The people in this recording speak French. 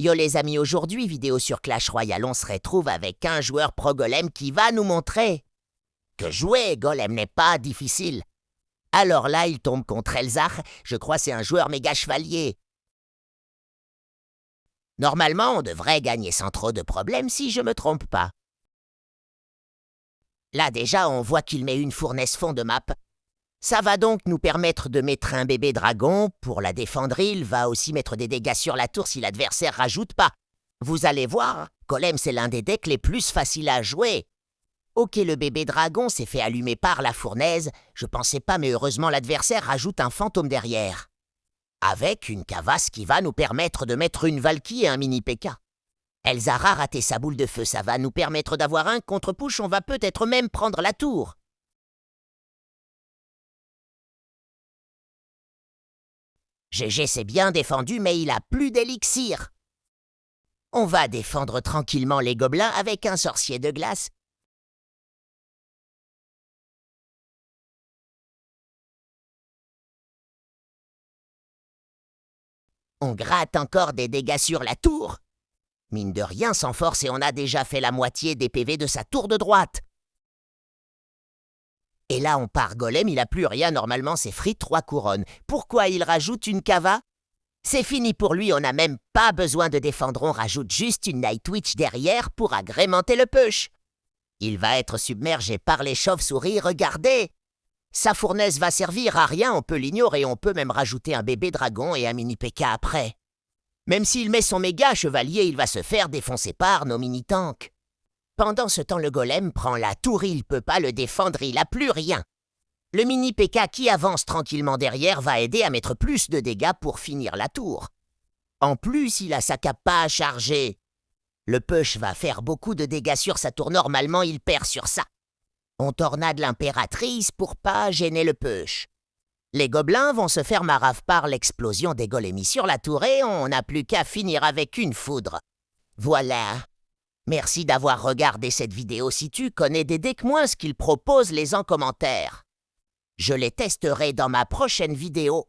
Yo les amis, aujourd'hui, vidéo sur Clash Royale, on se retrouve avec un joueur pro golem qui va nous montrer que jouer golem n'est pas difficile. Alors là, il tombe contre Elzar, je crois c'est un joueur méga chevalier. Normalement, on devrait gagner sans trop de problèmes si je me trompe pas. Là déjà, on voit qu'il met une fournaise fond de map. Ça va donc nous permettre de mettre un bébé dragon. Pour la défendre, il va aussi mettre des dégâts sur la tour si l'adversaire rajoute pas. Vous allez voir, golem c'est l'un des decks les plus faciles à jouer. Ok, le bébé dragon s'est fait allumer par la fournaise, je pensais pas mais heureusement l'adversaire rajoute un fantôme derrière. Avec une cavasse qui va nous permettre de mettre une Valkyrie et un mini P.K. Elzar a raté sa boule de feu, ça va nous permettre d'avoir un contre-push, on va peut-être même prendre la tour. GG s'est bien défendu, mais il a plus d'élixir. On va défendre tranquillement les gobelins avec un sorcier de glace. On gratte encore des dégâts sur la tour. Mine de rien, sans force, et on a déjà fait la moitié des PV de sa tour de droite. Et là, on part golem, il a plus rien, normalement c'est free 3 couronnes. Pourquoi il rajoute une cava? C'est fini pour lui, on n'a même pas besoin de défendre, on rajoute juste une Night Witch derrière pour agrémenter le push. Il va être submergé par les chauves-souris, regardez. Sa fournaise va servir à rien, on peut l'ignorer, on peut même rajouter un bébé dragon et un mini P.K. après. Même s'il met son méga chevalier, il va se faire défoncer par nos mini-tanks. Pendant ce temps, le golem prend la tour, il peut pas le défendre, il a plus rien. Le mini P.K. qui avance tranquillement derrière va aider à mettre plus de dégâts pour finir la tour. En plus, il a sa capa à charger. Le push va faire beaucoup de dégâts sur sa tour, normalement il perd sur ça. On tornade l'impératrice pour pas gêner le push. Les gobelins vont se faire marave par l'explosion des golemis sur la tour et on n'a plus qu'à finir avec une foudre. Voilà. Merci d'avoir regardé cette vidéo. Si tu connais des decks moins ce qu'ils proposent, les en commentaire. Je les testerai dans ma prochaine vidéo.